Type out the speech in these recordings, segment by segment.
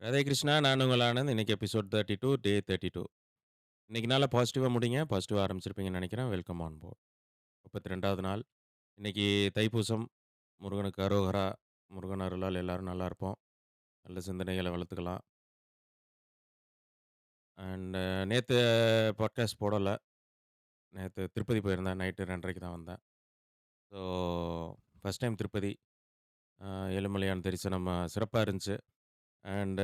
ராதே கிருஷ்ணா. நான் உங்கள் ஆனந்த். இன்னைக்கு எபிசோட் 32 டே 32. இன்னைக்கு நாள பாசிட்டிவா முடிங்க. பாசிட்டிவா ஆரம்பிச்சிருப்பீங்கன்னு நெனைக்கிறேன். Welcome on board. 32வது நாள். இன்னைக்கு தைப்பூசம். முருகனுக்கு அரோகரா. முருகன் அருளால் எல்லாரும் நல்லா இருப்போம். நல்ல சிந்தனைகள வளர்த்துக்கலாம். அண்ட் நேத்து பாட்காஸ்ட் போடல. நேத்து திருப்பதி போயிருந்தேன். நைட்டு 2:30க்கு தான் வந்தேன். So first time Tirupati. அ ஏழுமலையான் தரிசனம் சிறப்பா இருந்துச்சு. அண்ட்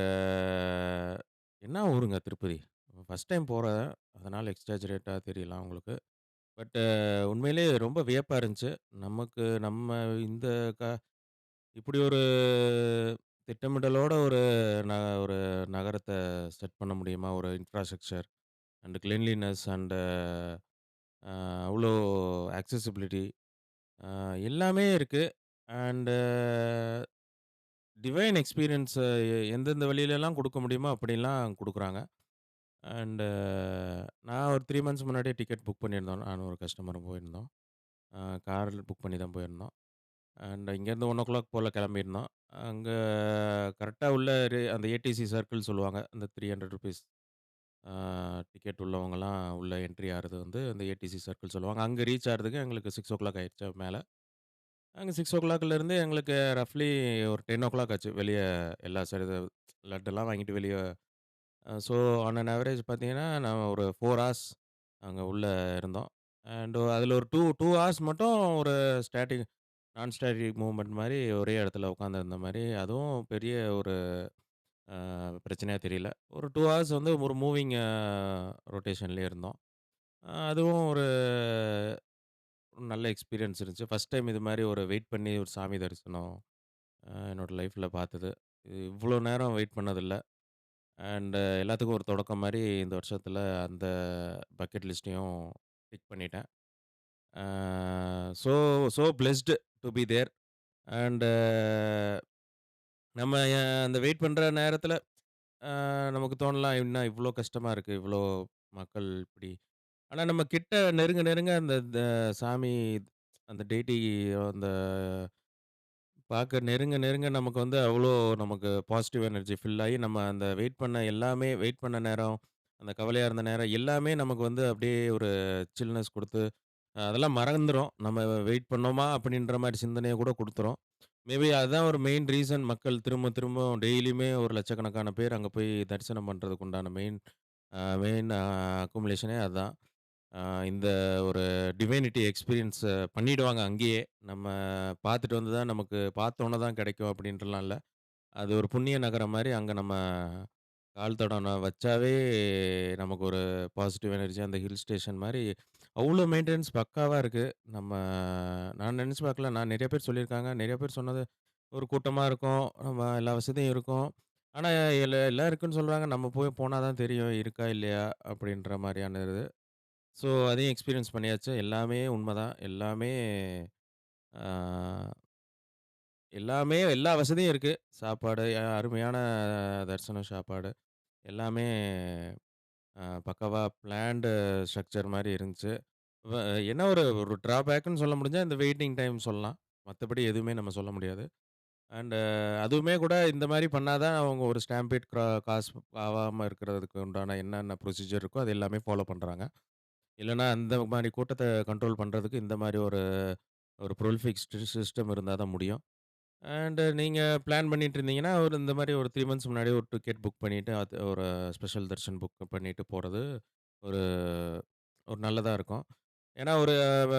என்ன ஊருங்க திருப்பதி? ஃபர்ஸ்ட் டைம் போறேன். அதனால எக்ஸாஜரேட்டா தெரியலாம் உங்களுக்கு. பட் உண்மையிலேயே ரொம்ப வியப்பா இருந்துச்சு. நமக்கு நம்ம இந்த க இப்படி ஒரு திட்டமிடலோட ந ஒரு நகரத்த செட் பண்ண முடியுமா? ஒரு இன்ஃப்ராஸ்ட்ரக்சர் அண்ட் கிளீன்லினஸ் அண்ட் அவ்ளோ ஆக்சஸிபிலிட்டி அ எல்லாமே இருக்கு. அண்ட் டிவைன் எக்ஸ்பீரியன்ஸ் எந்தெந்த வழியிலலாம் குடுக்க முடியுமோ அப்படிலாம் குடுக்குறாங்க. அண்ட் நான் ஒரு 3 மந்த்ஸ் முன்னாடியே டிக்கெட் புக் பண்ணியிருந்தோம். நானும் ஒரு கஸ்டமரும் போயிருந்தோம். கார் புக் பண்ணி தான் போயிருந்தோம். அண்ட் இங்கேருந்து 1:00 போல கிளம்பியிருந்தோம். அங்க கரெக்ட்டா உள்ள அந்த ஏடிசி சர்க்கிள் சொல்லுவாங்க. அந்த ₹300 ஆ டிக்கெட் உள்ளவங்கலாம் உள்ள என்ட்ரி ஆறது வந்து அந்த ஏடிசி சர்க்கிள் சொல்லுவாங்க. அங்க ரீச் ஆறதுக்கு எங்களுக்கு 6:00 ஆயிருச்சு மேல. அங்க 6:00லேருந்து எங்களுக்கு ரஃப்லி ஒரு 10:00 ஆச்சு. வெளிய எல்லா லட்டெல்லாம் வாங்கிட்டு வெளிய ஸோ ஆன் அன் ஆவரேஜ் பார்த்தீங்கன்னா, நான் ஒரு 4 ஹார்ஸ் அங்க உள்ள இருந்தோம். அண்ட் அதில ஒரு 2 ஹார்ஸ் மட்டும் ஒரு ஸ்டாட்டிக் நான் ஸ்டாட்டிக் மூவ்மெண்ட் மாரி ஒரே இடத்துல உட்காந்துருந்த மாரி, அதுவும் பெரிய ஒரு பிரச்சனையா தெரியல. ஒரு 2 ஹார்ஸ் வந்து ஒரு மூவிங் ரொட்டேஷன்லயே இருந்தோம். அதுவும் ஒரு நல்ல எக்ஸ்பீரியன்ஸ் இருந்துச்சு. ஃபர்ஸ்ட் டைம் இது மாரி ஒரு வெயிட் பண்ணி ஒரு சாமி தரிசனம் என்னோட லைஃப்ல பார்த்தது. இவ்ளோ நேரம் வெயிட் பண்ணதில்ல. அண்ட் எல்லாத்துக்கும் ஒரு தொடக்கம் மாரி இந்த வருஷத்துல அந்த பக்கெட் லிஸ்ட்டையும் டிக் பண்ணிட்டேன். Ah so so blessed to be there. And நம்ம அந்த வெயிட் பண்ற நேரத்துல நமக்கு தோணலாம், என்ன இவ்ளோ கஷ்டமா இருக்கு, இவ்ளோ மக்கள் இப்படி. ஆனா நம்ம கிட்ட நெருங்க நெருங்க அந்த சாமி அந்த டெய்டி அந்த பார்க்க நெருங்க நெருங்க நமக்கு வந்து அவ்ளோ நமக்கு பாசிட்டிவ் எனர்ஜி ஃபில் ஆயி, நம்ம அந்த வெயிட் பண்ண எல்லாமே வெயிட் பண்ண நேரம், அந்த கவலையா இருந்த நேரம் எல்லாமே நமக்கு வந்து அப்படியே ஒரு சில்னஸ் குடுத்து, அதெல்லாம் மறந்துரும். நம்ம வெயிட் பண்ணோமா அப்படின்ற மாரி சிந்தனைய கூட குடுத்துரும். மேபி அதுதான் ஒரு மெயின் ரீசன் மக்கள் திரும்ப திரும்ப டெய்லியுமே ஒரு லட்சக்கணக்கான பேர் அங்க போய் தரிசனம் பண்றதுக்கு உண்டான மெயின் அக்குமுலேஷனே அதான். அ இந்த ஒரு டிவைனிட்டி எக்ஸ்பீரியன்ஸ் பண்ணிடுவாங்க அங்கேயே. நம்ம பார்த்துட்டு வந்து தான் நமக்கு பார்த்தோன தான் கிடைக்கும் அப்படின்ட்டுலாம் இல்ல. அது ஒரு புண்ணிய நகரம் மாரி அங்க நம்ம கால் தடம் வச்சாவே நமக்கு ஒரு பாசிட்டிவ் எனர்ஜி அந்த ஹில் ஸ்டேஷன் மாரி அவ்ளோ மெயின்டனன்ஸ் பக்காவா இருக்கு. நம்ம நான் நெனச்சு பார்க்கல. நான் நெறைய பேர் சொல்லியிருக்காங்க. நெறைய பேர் சொன்னது ஒரு கூட்டமா இருக்கும். நம்ம எல்லா வசதியும் இருக்கும். ஆனா எல்லாம் இருக்குன்னு சொல்றாங்க. நம்ம போனா தான் தெரியும் இருக்கா இல்லையா? அப்படின்ற மாரியான இது. ஸோ அதையும் எக்ஸ்பீரியன்ஸ் பண்ணியாச்சு. எல்லாமே உண்மதான். ஆ எல்லாமே எல்லா வசதியும் இருக்கு. சாப்பாடு, அருமையான தரிசனம் சாப்பாடு. எல்லாமே பக்காவா பிளான்டு ஸ்ட்ரக்சர் மாரி இருந்துச்சு. வ என்ன ஒரு ஒரு ட்ராபேக்ன்னு சொல்ல முடிஞ்சா, இந்த வெயிட்டிங் டைம் சொல்லலாம். மத்தபடி எதுவுமே நம்ம சொல்ல முடியாது. அண்ட் அதுவுமே கூட இந்த மாரி பண்ணா தான் அவங்க ஒரு ஸ்டாம்பீட் காசு ஆவாம இருக்கிறதுக்கு உண்டான என்னென்ன ப்ரொசீஜர் இருக்கோ, அது எல்லாமே ஃபாலோ பண்றாங்க. இல்லன்னா அந்த மாரி கூட்டத்த கண்ட்ரோல் பண்றதுக்கு இந்த மாரி ஒரு ஒரு ப்ரொலிஃபிக் சிஸ்டம் இருந்தா தான் முடியும். அண்ட் நீங்க பிளான் பண்ணிட்டு இருந்தீங்கன்னா, ஒரு இந்த மாரி ஒரு 3 மந்த்ஸ் முன்னாடியே ஒரு டிக்கெட் புக் பண்ணிட்டு, அது ஒரு ஸ்பெஷல் தர்ஷன் புக் பண்ணிட்டு போறது, ஒரு ஒரு நல்லதா இருக்கும். ஏன்னா, ஒரு வ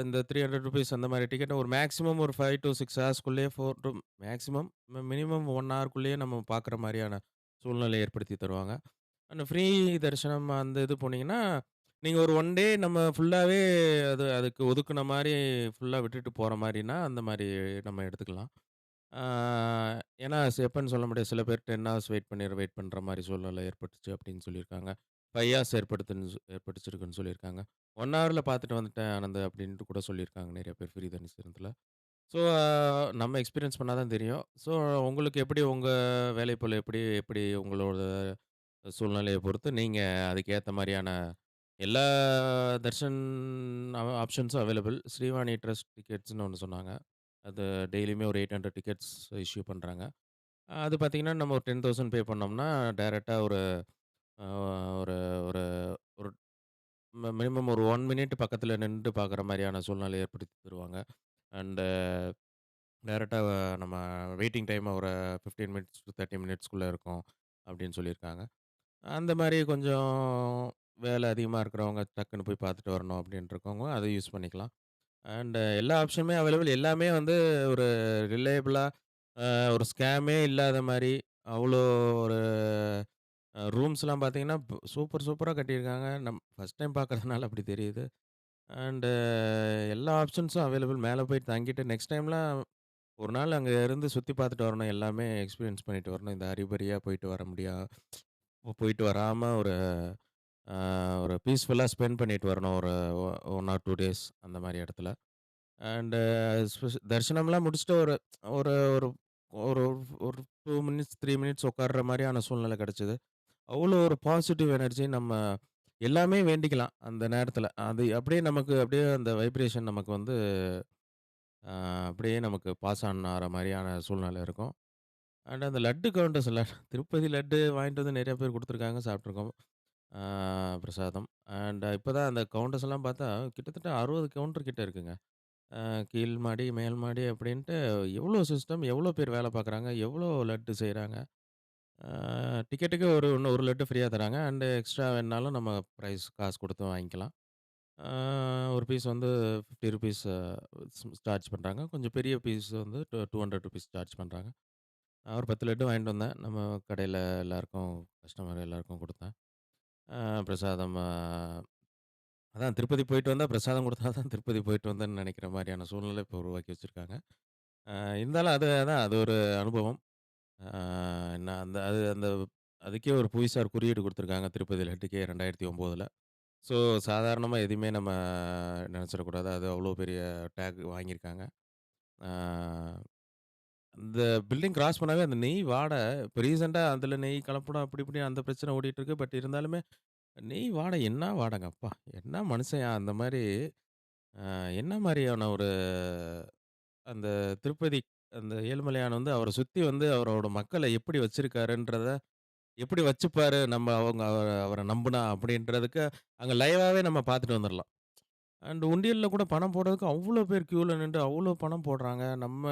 இந்த ₹300 அந்த மாரி டிக்கெட்ட ஒரு மேக்ஸிமம் ஒரு 5 டூ 6 ஹார்ஸ்க்குள்ளேயே 4 டூ மேக்ஸிமம் மினிமம் 1 ஹவர்க்குள்ளேயே நம்ம பார்க்குற மாரியான சூழ்நிலை ஏற்படுத்தி தருவாங்க. அந்த ஃப்ரீ தரிசனம் அந்த இது போனீங்கன்னா, நீங்க ஒரு 1 டே நம்ம ஃபுல்லாவே அதுக்கு ஒதுக்குன மாரி ஃபுல்லா விட்டுட்டு போற மாரின்னா, அந்த மாரி நம்ம எடுத்துக்கலாம். ஆ ஏன்னா எப்பன்னு சொல்ல முடியாது. சில பேர் 10 ஹார்ஸ் வெயிட் பண்ற மாரி சூழ்நிலை ஏற்பட்டுச்சு அப்படின்னு சொல்லியிருக்காங்க. 5 ஹார்ஸ் ஏற்பட்டுச்சிருக்குன்னு சொல்லியிருக்காங்க. 1 ஹவர்ல பார்த்துட்டு வந்துட்டேன் ஆனந்து அப்படின்ட்டு கூட சொல்லியிருக்காங்க நெறைய பேர் ஃப்ரீ தரிசனத்தில. ஸோ நம்ம எக்ஸ்பீரியன்ஸ் பண்ணா தான் தெரியும். ஸோ உங்களுக்கு எப்படி உங்க வேலைப்பளு எப்படி எப்படி உங்களோட சூழ்நிலைய பொறுத்து நீங்க அதுக்கு ஏத்த மாரியான எல்லா தர்ஷன் ஆப்ஷன்ஸும் அவைலபிள். ஸ்ரீவாணி ட்ரஸ்ட் டிக்கெட்ஸ்ன்னு ஒண்ணு சொன்னாங்க. அது டெய்லியுமே ஒரு 800 டிக்கெட்ஸ் இஷ்யூ பண்றாங்க. அது பார்த்தீங்கன்னா, நம்ம ஒரு 10,000 பே பண்ணோம்னா, டைரக்ட்டா ஒரு அ ஒரு ஒரு ஒரு மினிமம் ஒரு 1 மினிட் பக்கத்துல நின்டு பார்க்குற மாரியான சூழ்நிலை ஏற்படுத்தி தருவாங்க. அண்ட் டைரக்ட்டா நம்ம வெயிட்டிங் டைம் ஒரு 15 மினிட்ஸ் டூ 30 மினிட்ஸ்க்குள்ள இருக்கும் அப்படின்னு சொல்லியிருக்காங்க. அந்த மாரி கொஞ்சம் வேலை அதிகமா இருக்கிறவங்க டக்குன்னு போய் பார்த்துட்டு வரணும் அப்படின்னு இருக்கவங்க அத யூஸ் பண்ணிக்கலாம். அண்ட் எல்லா ஆப்ஷனுமே அவைலபிள். எல்லாமே வந்து ஒரு ரிலையபிளா ஒரு ஸ்கேமே இல்லாத மாரி அவ்வளோ ஒரு ரூம்ஸ்லாம் பார்த்தீங்கன்னா, சூப்பர் சூப்பரா கட்டியிருக்காங்க. ஃபர்ஸ்ட் டைம் பார்க்கறதுனால அப்படி தெரியுது. அண்ட் எல்லா ஆப்ஷன்ஸும் அவைலபிள். மேல போய் தங்கிட்டு நெக்ஸ்ட் டைம்லாம் ஒரு நாள் அங்க இருந்து சுத்தி பார்த்துட்டு வரணும். எல்லாமே எக்ஸ்பீரியன்ஸ் பண்ணிட்டு வரணும். இந்த ஹரிபரியா போயிட்டு வர போயிட்டு வராம அ ஒரு பீஸ்ஃபுல்லா ஸ்பெண்ட் பண்ணிட்டு வரணும். ஒரு 1 ஆர் 2 டேஸ் அந்த மாரி இடத்துல. அண்ட் தரிசனம்லாம் முடிச்சுட்டு ஒரு ஒரு ஒரு ஒரு ஒரு 2 மினிட்ஸ், 3 மினிட்ஸ் உட்கார்ற மாரியான சூழ்நிலை கிடைச்சது. அவ்வளோ ஒரு பாசிட்டிவ் எனர்ஜி நம்ம எல்லாமே வேண்டிக்கலாம் அந்த நேரத்தில. அது அப்படியே நமக்கு அப்படியே அந்த வைப்ரேஷன் நமக்கு வந்து அ அப்படியே நமக்கு பாஸ் ஆன் ஆற மாரியான சூழ்நிலை இருக்கும். அண்ட் அந்த லட்டு கவுண்டர்ஸ்ல திருப்பதி லட்டு வாங்கிட்டு வந்து நெறைய பேர் குடுத்துருக்காங்க, சாப்பிட்டுருக்கோம். ஆ பிரசாதம். அண்ட் இப்ப தான் அந்த கவுண்டர்ஸ் எல்லாம் பார்த்தா கிட்டத்தட்ட 60 கவுண்டர் கிட்ட இருக்குங்க. கீழ் மாடி, மேல் மாடி அப்படின்ட்டு எவ்வளோ சிஸ்டம், எவ்வளோ பேர் வேலை பார்க்குறாங்க, எவ்வளோ லட்டு செய்றாங்க. ஆ டிக்கெட்டுக்கு இன்னும் 1 லட்டு ஃப்ரீயா தராங்க. அண்ட் எக்ஸ்ட்ரா வேணுனாலும் நம்ம காசு குடுத்து வாங்கிக்கலாம். ஆ ஒரு பீஸ் வந்து ₹50 சார்ஜ் பண்றாங்க. கொஞ்சம் பெரிய பீஸ் வந்து ₹200 சார்ஜ் பண்றாங்க. நான் ஒரு 10 லட்டு வாங்கிட்டு வந்தேன். நம்ம கடையில எல்லாருக்கும் கஸ்டமர் எல்லாருக்கும் குடுத்தேன். ஆ பிரசாதம் அதான் திருப்பதி போயிட்டு வந்தா பிரசாதம் குடுத்தா தான் திருப்பதி போயிட்டு வந்தேன்னு நெனைக்கிற மாரியான சூழ்நிலை இப்போ உருவாக்கி வச்சிருக்காங்க. ஆ இருந்தாலும் அது ஒரு அனுபவம். ஆ நான் அந்த அதுக்கே ஒரு புவிசார் குறியீடு குடுத்துருக்காங்க திருப்பதி லட்டுக்கே 2009ல. ஸோ சாதாரணமா எதையுமே நம்ம நெனச்சிடக்கூடாது. அது அவ்வளோ பெரிய டேக் வாங்கியிருக்காங்க. ஆ அந்த பில்டிங் கிராஸ் பண்ணாவே அந்த நெய் வாடை இப்ப ரீசென்ட்டா அதில நெய் கலப்படம் அப்படி இப்படி அந்த பிரச்சனை ஓடிட்டு இருக்கு. பட் இருந்தாலுமே நெய் வாடை என்ன வாடைங்க அப்பா! என்ன மனுஷன்யா அந்த மாரி என்ன மாரியான ஒரு அந்த திருப்பதி அந்த ஏழுமலையான் வந்து அவர சுத்தி வந்து அவரோட மக்கள எப்படி வச்சிருக்காருன்றத, எப்படி வச்சுப்பாரு அவங்க அவர நம்புனா அப்படின்றதுக்கு அங்க லைவாவே நம்ம பார்த்துட்டு வந்துரலாம். அண்ட் உண்டியல்ல கூட பணம் போடுறதுக்கு அவ்ளோ பேர் கியூல நின்டு அவ்ளோ பணம் போடுறாங்க. நம்ம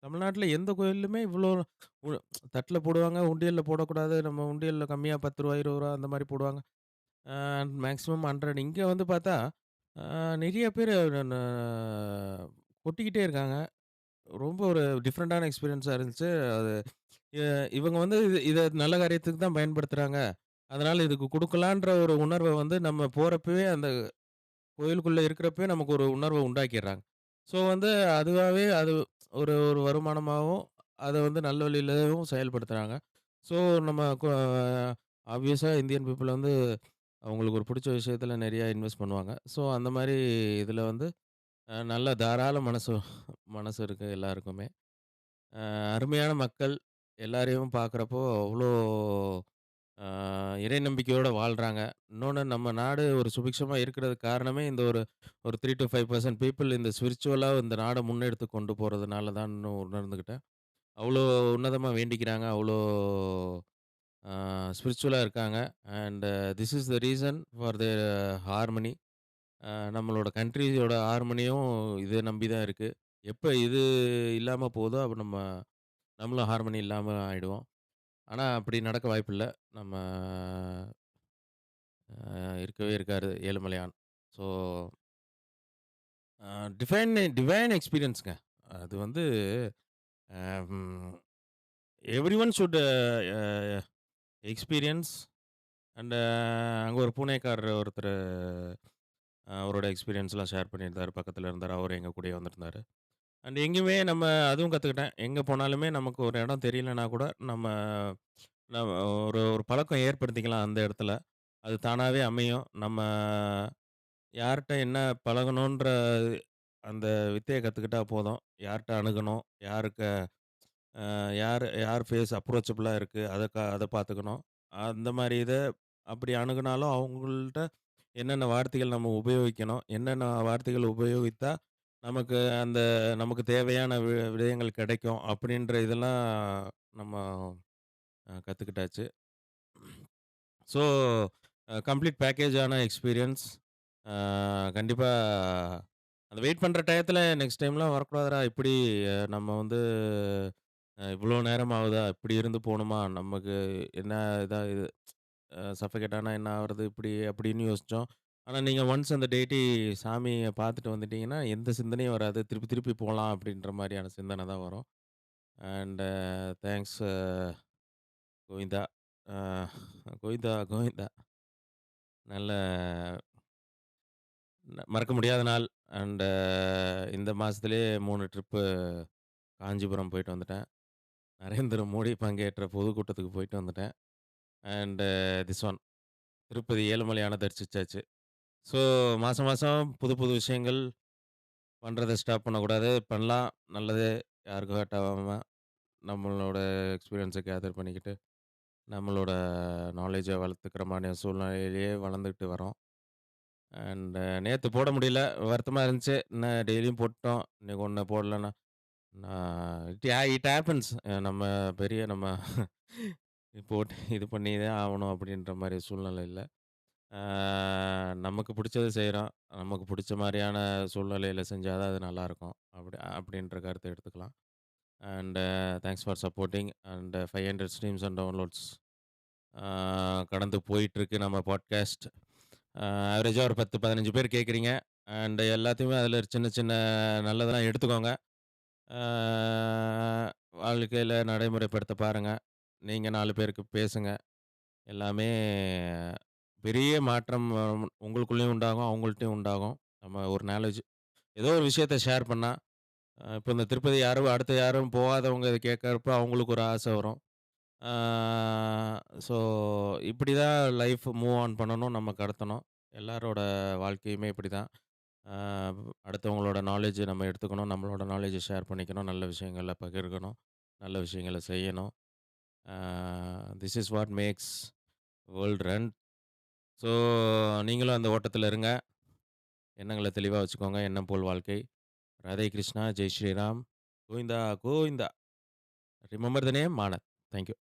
தமிழ்நாட்ல எந்த கோயில்லயுமே இவ்ளோ உ தட்ல போடுவாங்க. உண்டியல்ல போடக்கூடாது. நம்ம உண்டியல்ல கம்மியா ரூ. 10 ரூ. 20 அந்த மாரி போடுவாங்க. மேக்ஸிமம் 100 இங்க வந்து பார்த்தா, அ நெறைய பேரு ந கொட்டிக்கிட்டே இருக்காங்க. ரொம்ப ஒரு டிஃபரண்டான எக்ஸ்பீரியன்ஸா இருந்துச்சு. அது இ இவங்க வந்து இத நல்ல காரியத்துக்கு தான் பயன்படுத்துறாங்க. அதனால இதுக்கு குடுக்கலான்ற ஒரு உணர்வ வந்து நம்ம போறப்பவே அந்த கோயிலுக்குள்ள இருக்கிறப்பவே நமக்கு ஒரு உணர்வ உண்டாக்கிர்றாங்க. ஸோ வந்து அதுவாவே அது ஒரு ஒரு வருமானமாவும், அத வந்து நல்ல வழியிலயும் செயல்படுத்துறாங்க. ஸோ நம்ம ஆப்வியஸா இந்தியன் பீப்பிள் வந்து அவங்களுக்கு ஒரு புடிச்ச விஷயத்துல நெறைய இன்வெஸ்ட் பண்ணுவாங்க. ஸோ அந்த மாரி இதுல வந்து நல்ல தாராள மனசு மனசு இருக்கு எல்லாருக்குமே. அருமையான மக்கள். எல்லாரையும் பார்க்குறப்போ அவ்ளோ அ இறை நம்பிக்கையோட வாழ்றாங்க. இன்னொன்னு நம்ம நாடு ஒரு சுபிக்ஷமா இருக்கிறதுக்கு காரணமே இந்த ஒரு ஒரு 3 டூ 5% பீப்பிள் இந்த ஸ்பிரிச்சுவலா இந்த நாட முன்னெடுத்து கொண்டு போறதுனால தான்னு உணர்ந்துக்கிட்டேன். அவ்ளோ உன்னதமா வேண்டிக்கிறாங்க. அவ்ளோ ஸ்பிரிச்சுவலா இருக்காங்க. And this is the reason for their harmony. நம்மளோட கண்ட்ரியோட ஹார்மனியும் இத நம்பி தான் இருக்கு. எப்ப இது இல்லாம போதோ, அப்ப நம்மளும் ஹார்மனி இல்லாம ஆயிடுவோம். ஆனா, அப்படி நடக்க வாய்ப்பில்ல. நம்ம இருக்கவே இருக்காரு ஏழுமலையான். ஸோ, அ டிவைன் எக்ஸ்பீரியன்ஸ்ங்க. அது வந்து ம் எவரிஒன் ஷுட் எக்ஸ்பீரியன்ஸ் அண்ட் அங்க ஒரு பூனேக்காரர் ஒருத்தரு அவரோட எக்ஸ்பீரியன்ஸ்லாம் ஷேர் பண்ணியிருந்தாரு. பக்கத்துல இருந்தாரு. அவரும் எங்க கூடயே வந்திருந்தாரு. அண்ட் எங்கேயுமே நம்ம அதுவும் கத்துக்கிட்டேன். எங்க போனாலுமே நமக்கு ஒரு இடம் தெரியலனா கூட, நம்ம நம்ம ஒரு ஒரு பழக்கம் ஏற்படுத்திக்கலாம் அந்த இடத்துல. அது தானாவே அமையும். நம்ம யார்ட்ட என்ன பழகணுன்ற அந்த வித்தைய கத்துக்கிட்டா போதும். யார்ட்ட அணுகணும், யார் யார் ஃபேஸ் அப்ரோச்சபிளா இருக்கு, அத பார்த்துக்கணும். அந்த மாரி அப்படி அணுகுனாலும் அவங்கள்ட்ட என்னென்ன வார்த்தைகள் நம்ம உபயோகிக்கணும், என்னென்ன வார்த்தைகள் உபயோகித்தா நமக்கு அந்த நமக்கு தேவையான விடயங்கள் கிடைக்கும். அப்படின்ற இதெல்லாம் நம்ம கத்துக்கிட்டாச்சு. ஸோ கம்ப்ளீட் பேக்கேஜான எக்ஸ்பீரியன்ஸ். அ கண்டிப்பா அந்த வெயிட் பண்ற டயத்துல நெக்ஸ்ட் டைம்லாம் வரக்கூடாதுடா. இப்படி நம்ம வந்து இவ்வளோ நேரம் ஆகுதா? இப்படி இருந்து போணுமா? நமக்கு என்ன இதா இது சஃபோகேட் ஆனா என்ன ஆவறது? இப்படி அப்படின்னு யோசிச்சோம். ஆனா நீங்க ஒன்ஸ் அந்த டெய்டி சாமிய பார்த்துட்டு வந்துட்டீங்கன்னா, எந்த சிந்தனையும் வராது. திருப்பி திருப்பி போலாம் அப்படின்ற மாரியான சிந்தனை தான் வரும். And thanks Govinda. Uh Govinda, Govinda. நல்ல மறக்க முடியாத நாள். அண்ட் இந்த மாசத்திலேயே 3 ட்ரிப்பு காஞ்சிபுரம் போயிட்டு வந்துட்டேன். நரேந்திர மோடி பங்கேற்ற பொதுக்கூட்டத்துக்கு போயிட்டு வந்துட்டேன். அண்ட் திஸ் ஒன் திருப்பதி ஏழுமலையான தரிசிச்சாச்சு. ஸோ மாசம் மாசம் புது புது விஷயங்கள் பண்றத ஸ்டாப் பண்ணக்கூடாது. பண்ணலாம். நல்லது. யாருக்கும் ஹர்ட் ஆவாம நம்மளோட எக்ஸ்பீரியன்ஸ கேதர் பண்ணிக்கிட்டு, நம்மளோட நாலேட்ஜ வளர்த்துக்கிற மாரியான சூழ்நிலையிலேயே வளர்ந்துட்டு வரோம். அண்ட் நேத்து போட முடியல. வருத்தமா இருந்துச்சு. என்ன டெய்லியும் போட்டுட்டோம். இன்னைக்கு ஒண்ணு போடலன்னா, நான் இட் ஹேப்பன்ஸ். நம்ம பெரிய நம்ம போட்டு இது பண்ணி தான் ஆவணும் அப்படின்ற மாரி சூழ்நிலை இல்ல. ஆ நமக்கு புடிச்சத செய்றோம். நமக்கு புடிச்ச மாரியான சூழ்நிலையில செஞ்சா தான் அது நல்லாருக்கும். அப்படின்ற கருத்த எடுத்துக்கலாம். And thanks for supporting and 500 streams and downloads ஆ கடந்து போயிட்டுருக்கு நம்ம பாட்காஸ்ட். ஆவரேஜா ஒரு 10, 15 பேர் கேட்குறீங்க. அண்ட் எல்லாத்தையுமே அதில சின்ன சின்ன நல்லதெல்லாம் எடுத்துக்கோங்க. ஆ வாழ்க்கையில நடைமுறைப்படுத்த பாருங்க. நீங்க 4 பேருக்கு பேசுங்க. எல்லாமே பெரிய மாற்றம் உங்களுக்குள்ளயும் உண்டாகும், அவங்கள்ட்டயும் உண்டாகும். நம்ம ஒரு நாலேட்ஜ் ஏதோ ஒரு விஷயத்த ஷேர் பண்ணா, இப்ப இந்த திருப்பதி யாரும் அடுத்து யாரும் போகாதவங்க இத கேட்கறப்ப அவங்களுக்கு ஒரு ஆசை வரும். ஆ ஸோ இப்படி தான் லைஃப் மூவ் ஆன் பண்ணணும், நம்ம கடத்தணும். எல்லாரோட வாழ்க்கையுமே இப்படிதான். ஆ அடுத்தவங்களோட நாலேட்ஜ நம்ம எடுத்துக்கணும். நம்மளோட நாலேட்ஜ ஷேர் பண்ணிக்கணும். நல்ல விஷயங்கள பகிர்க்கணும். நல்ல விஷயங்கள செய்யணும். Ah this is what makes world run. So நீங்களும் அந்த ஓட்டத்துல இருங்க. எண்ணங்கள தெளிவா வச்சுக்கோங்க. எண்ணம் போல் வாழ்க்கை. Radhe Krishna, Jai Shriram. Govinda, Govinda. Remember the name Manath. Thank you.